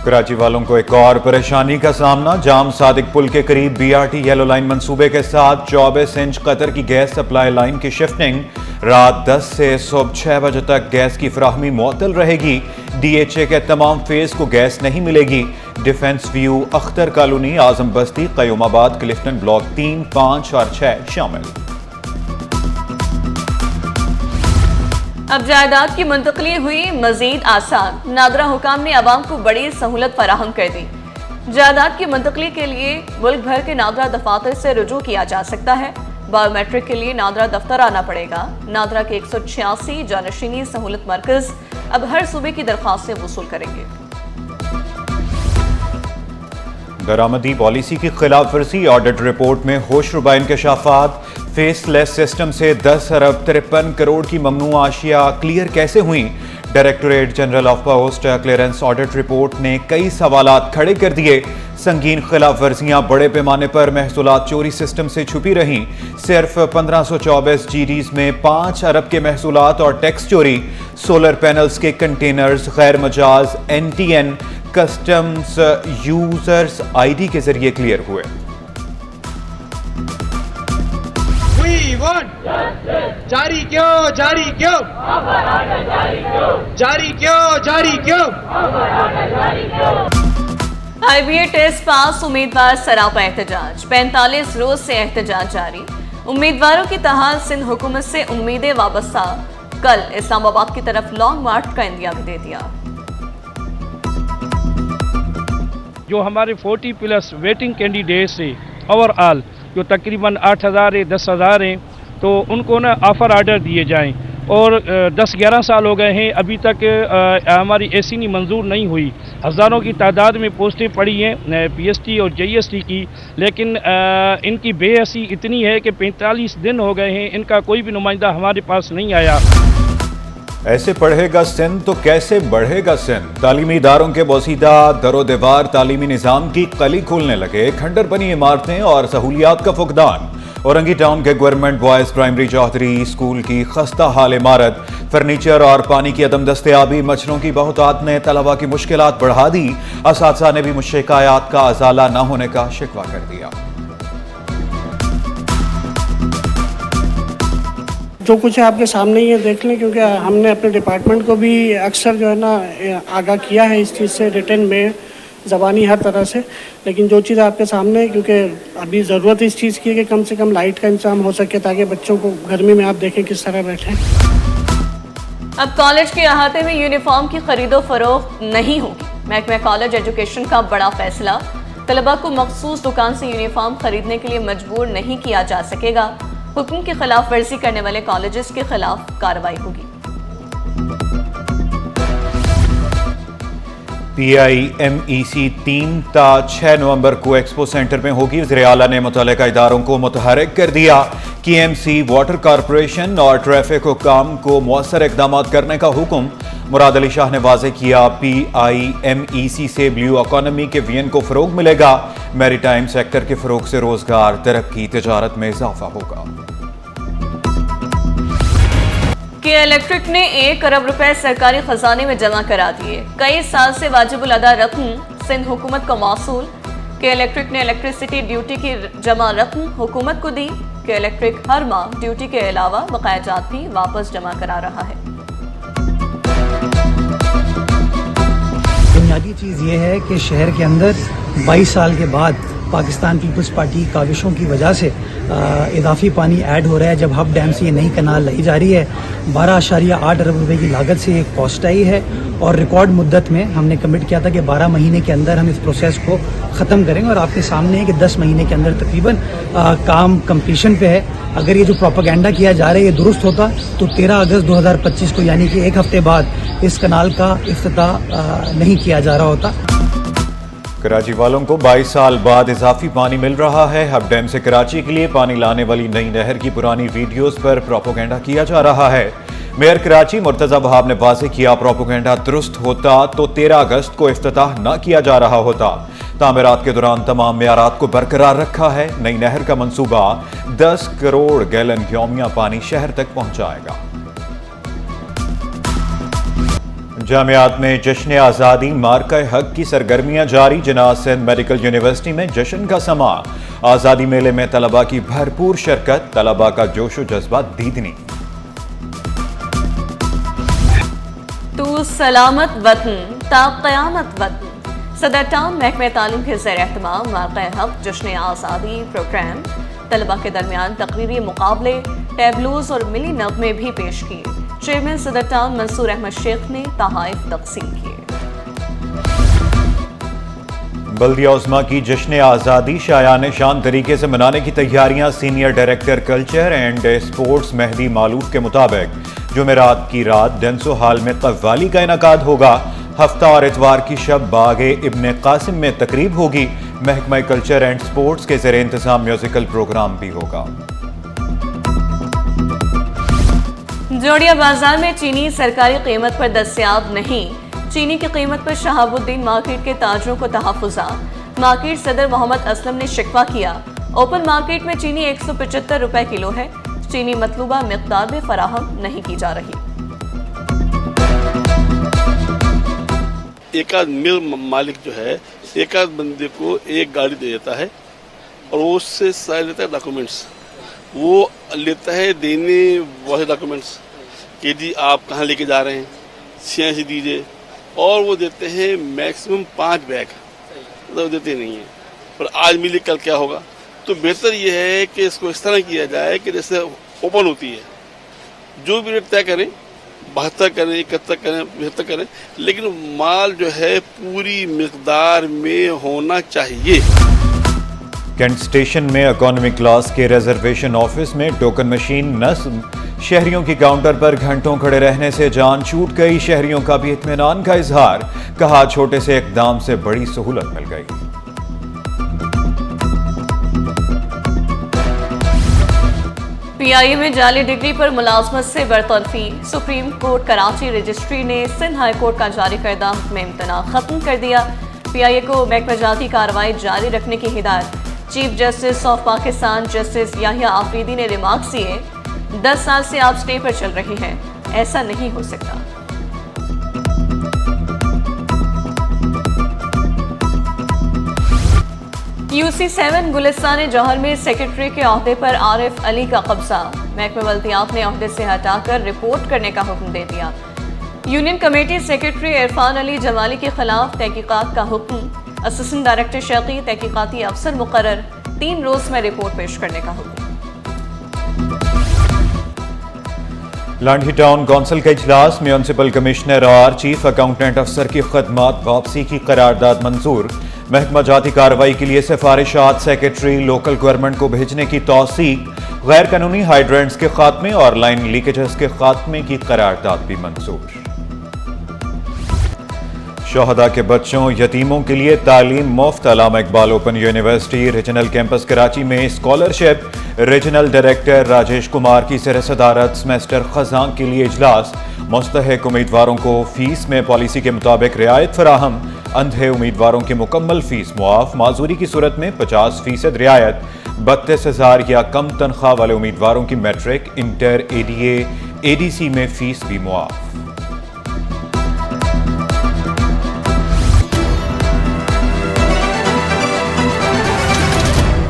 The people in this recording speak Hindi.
कराची वालों को एक और परेशानी का सामना। जाम सादिक पुल के करीब बीआरटी येलो लाइन मंसूबे के साथ 24 इंच कतर की गैस सप्लाई लाइन की शिफ्टिंग। रात 10 से सुबह 6 बजे तक गैस की फराहमी मुअत्तल रहेगी। डीएचए के तमाम फेज को गैस नहीं मिलेगी। डिफेंस व्यू, अख्तर कॉलोनी, आजम बस्ती, कयूमाबाद, क्लिफ्टन ब्लॉक 3, 5 और 6 शामिल। अब जायदाद की मुंतकली हुई मजीद आसान। नादरा हुकाम ने आवाम को बड़ी सहूलत फराहम कर दी। जायदाद की मुंतकली के लिए मुल्क भर के नादरा दफातर से रुजू किया जा सकता है। बायोमेट्रिक के लिए नादरा दफ्तर आना पड़ेगा। नादरा के 186 जानशीनी सहूलत मरकज अब हर सूबे की दरख्वास्तें वसूल करेंगे। दरामदी पॉलिसी की खिलाफ वर्जी, ऑडिट रिपोर्ट में होशरुबा इंकशाफात। फेसलेस सिस्टम से 10 अरब 53 करोड़ की ममनू आशिया क्लियर कैसे हुई? Directorate general of post clearance audit report ने कई सवालात खड़े कर दिए। संगीन खिलाफ वर्जियां बड़े पैमाने पर महसूलात चोरी सिस्टम से छुपी रहीं। सिर्फ 1524 जीडीज में 5 अरब के महसूलात और टैक्स चोरी। सोलर पैनल्स के कंटेनर्स गैर Majaz NTN customs users ID के जरिए क्लियर हुए। जारी क्यों जारी क्यों जारी क्यों जारी क्यों? IBA टेस्ट पास उम्मीदवार सरापा एहतजाज। 45 रोज से एहतजाज जारी। उम्मीदवारों की तहाल सिंध हुकूमत से उम्मीदें वाबस्ता। कल इस्लामाबाद की तरफ लॉन्ग मार्च का इंदिया भी दे दिया। जो हमारे 40+ वेटिंग कैंडिडेट्स है ओवरऑल, जो तकरीबन 8,000 है, 10,000 हैं, तो उनको ना ऑफ़र आर्डर दिए जाएं। और 10-11 साल हो गए हैं, अभी तक हमारी एसी नहीं मंजूर नहीं हुई। हज़ारों की तादाद में पोस्टें पड़ी हैं PST और JST की, लेकिन इनकी बेहसी इतनी है कि 45 दिन हो गए हैं, इनका कोई भी नुमाइंदा हमारे पास नहीं आया। ऐसे पढ़ेगा सिंध तो कैसे बढ़ेगा सिंध? तालीमी इदारों के बोसीदा दरो दीवार तालीमी निज़ाम की कली खोलने लगे। खंडर बनी इमारतें और सहूलियात का फुकदान। औरंगी टाउन के government boys primary Chaudhry school की खस्ता हाल इमारत, फर्नीचर और पानी की अदम दस्तयाबी, मच्छरों की बहुतात ने तलबा की मुश्किलात बढ़ा दी। असातिज़ा ने भी शिकायत का अजाला न होने का शिकवा कर दिया। जो कुछ है आपके सामने ही है, देख लें, क्योंकि हमने अपने डिपार्टमेंट को भी अक्सर जो है ना आगाह किया है इस चीज़ से, रिटर्न में, ज़बानी, हर तरह से। लेकिन जो चीज़ आपके सामने है, क्योंकि अभी ज़रूरत इस चीज़ की है कि कम से कम लाइट का इंतजाम हो सके, ताकि बच्चों को गर्मी में आप देखें किस तरह बैठे। अब कॉलेज के अहाते में यूनिफॉर्म की खरीदो फरोख्त नहीं होगी। महकमा कॉलेज एजुकेशन का बड़ा फैसला। तलबा को मखसूस दुकान से यूनिफॉर्म खरीदने के लिए मजबूर नहीं किया जा सकेगा। हुक्म की खिलाफ वर्जी करने वाले कॉलेजेस के खिलाफ कार्रवाई होगी। PIMEC 3 ta 6 नवंबर को एक्सपो सेंटर में होगी। वज़ीर आला ने मुतल्लिका इदारों को मुतहर्रिक कर दिया। KMC, वाटर कॉरपोरेशन और ट्रैफिक हुक्काम को मौसर इकदाम करने का हुक्म। मुराद अली शाह ने वाज़ेह किया, PIMEC से ब्लू इकॉनमी के विजन को फ़रोग मिलेगा। मैरीटाइम सेक्टर के फ़रोग से रोज़गार, तरक्की, तिजारत में इजाफा होगा। के इलेक्ट्रिक ने 1 अरब रुपए सरकारी खजाने में जमा करा दिए। कई साल से वाजिबुल अदा रकम सिंध हुकूमत को मौसूल। के इलेक्ट्रिक ने इलेक्ट्रिसिटी ड्यूटी की जमा रकम हुकूमत को दी। के इलेक्ट्रिक हर माह ड्यूटी के अलावा बकायाजात भी वापस जमा करा रहा है। बुनियादी चीज़ ये है कि शहर के अंदर 22 साल के बाद पाकिस्तान पीपल्स पार्टी काविशों की वजह से इजाफी पानी ऐड हो रहा है। जब हब डैम से ये नई कनाल लाई जा रही है, 12.8 अरब रुपए की लागत से एक कॉस्ट आई है, और रिकॉर्ड मुद्दत में हमने कमिट किया था कि 12 महीने के अंदर हम इस प्रोसेस को ख़त्म करेंगे। और आपके सामने है कि 10 महीने के अंदर तकरीबन काम कंप्लीशन पे है। अगर ये जो प्रोपेगेंडा किया जा रहा है ये दुरुस्त होता तो 13 अगस्त 2025 को, यानी कि एक हफ्ते बाद, इस कनाल का इफ्तिताह नहीं किया जा रहा होता। कराची वालों को 22 साल बाद इजाफी पानी मिल रहा है। हब डैम से कराची के लिए पानी लाने वाली नई नहर की पुरानी वीडियोस पर प्रोपेगेंडा किया जा रहा है। मेयर कराची मुर्तजा वहाब ने वाज़ेह किया, प्रोपेगेंडा दुरुस्त होता तो 13 अगस्त को इफ्तिताह न किया जा रहा होता। तामीरात के दौरान तमाम मेयारात को बरकरार रखा है। नई नहर का मंसूबा 10 करोड़ गैलन यौमिया पानी शहर तक पहुंचाएगा। जामियात में जश्न आज़ादी मार्का हक की सरगर्मियां जारी। जना सिंध मेडिकल यूनिवर्सिटी में जश्न का समा। आज़ादी मेले में तलबा की भरपूर शिरकत, तलबा का जोशो जज्बा दीदनी। तू सलामत वतन ता क़यामत वतन। सदर टाउन महकमे तालीम के ज़ेर एहतमाम मार्का हक जश्न आज़ादी प्रोग्राम तलबा के दरमियान तकरीरी मुकाबले, टैबलोज और मिली नगमे भी पेश किए। चेयरमैन सदर टाउन मंसूर अहमद शेख ने तहाइफ तकसीम किए। बल्दिया उस्मा की जश्न आज़ादी शायान शान तरीके से मनाने की तैयारियां। Senior director culture and sports Mehdi Malouf के मुताबिक जुमेरात की रात डेंसो हॉल में कव्वाली का इनकाद होगा। हफ्ता और इतवार की शब बागे इब्ने कासिम में तकरीब होगी। महकमा कल्चर एंड स्पोर्ट्स के ज़ेर इंतजाम म्यूजिकल प्रोग्राम भी होगा। जोड़िया बाजार में चीनी सरकारी कीमत पर दस्तयाब नहीं। चीनी की कीमत पर शहाबुद्दीन मार्केट के ताजरों को तहफ़्फ़ुज़ात। मार्केट सदर मोहम्मद असलम ने शिकवा किया। ओपन मार्केट में चीनी 175 रुपए किलो है। चीनी मतलूबा मिक़दार में फराहम नहीं की जा रही। एक आध मिल मालिक जो है एक आध बंदे को एक गाड़ी दे देता है और वो उससे सारे लेता है डॉक्यूमेंट्स। वो लेता है देने वाले डॉक्यूमेंट्स कि जी आप कहाँ लेके जा रहे हैं, CIC दीजिए, और वो देते हैं मैक्सिमम 5 बैग, मतलब देते नहीं हैं। पर आज मिली कल क्या होगा, तो बेहतर ये है कि इसको इस तरह किया जाए कि जैसे ओपन होती है, जो भी रेट तय करें, 72 करें, 71 करें, 75 करें, लेकिन माल जो है पूरी मिकदार में होना चाहिए। कैंट स्टेशन में इकोनॉमी क्लास के रिजर्वेशन ऑफिस में टोकन मशीन नस्ब। शहरियों की काउंटर पर घंटों खड़े रहने से जान छूट गई। शहरियों का भी इत्मीनान का इजहार। कहा छोटे से इकदाम से बड़ी सहूलत मिल गई। PIA में जाली डिग्री पर मुलाजमत से बरतरफी। सुप्रीम कोर्ट कराची रजिस्ट्री ने सिंध हाई कोर्ट का जारी करदा हुक्म इम्तना खत्म कर दिया। PIA को महकमाजाती कार्रवाई जारी रखने की हिदायत। Chief justice of Pakistan justice Yahya Afridi ने रिमार्क्स दिए, 10 साल से आप स्टे पर चल रही हैं, ऐसा नहीं हो सकता। UC7 गुलिस्तान जौहर में सेक्रेटरी के ओहदे पर आरिफ अली का कब्जा। महकमा बल्दियात ने ओहदे से हटाकर रिपोर्ट करने का हुक्म दे दिया। Union committee secretary Irfan Ali Jamali के खिलाफ तहकीकात का हुक्म। असिस्टेंट डायरेक्टर शौकी तहकीकाती अफसर मुकर्रर, 3 रोज में रिपोर्ट पेश करने का हुक्म। लांढी टाउन कौंसिल का इजलास। म्यूनिसिपल कमिश्नर और चीफ अकाउंटेंट अफसर की खदमात वापसी की करारदाद मंजूर। महकमा जाती कार्रवाई के लिए सिफारिशात सेक्रेटरी लोकल गवर्नमेंट को भेजने की तौसीक। गैर कानूनी हाइड्रेंट्स के खात्मे और लाइन लीकेजेस के खात्मे की करारदाद भी मंजूर। शोहदा के बच्चों यतीमों के लिए तालीम मुफ्त। Allama Iqbal open university regional campus Karachi में scholarship. Regional director Rajesh Kumar की ज़ेर सदारत सेमेस्टर खज़ां के लिए इजलास। मुस्तहिक उम्मीदवारों को फीस में पॉलिसी के मुताबिक रियायत फराहम। अंधे उम्मीदवारों की मुकम्मल फीस मुआफ। माजूरी की सूरत में 50% रियायत। 32,000 या कम तनख्वाह वाले उम्मीदवारों की मैट्रिक, इंटर, ADA, ADC में फीस भी मुआफ।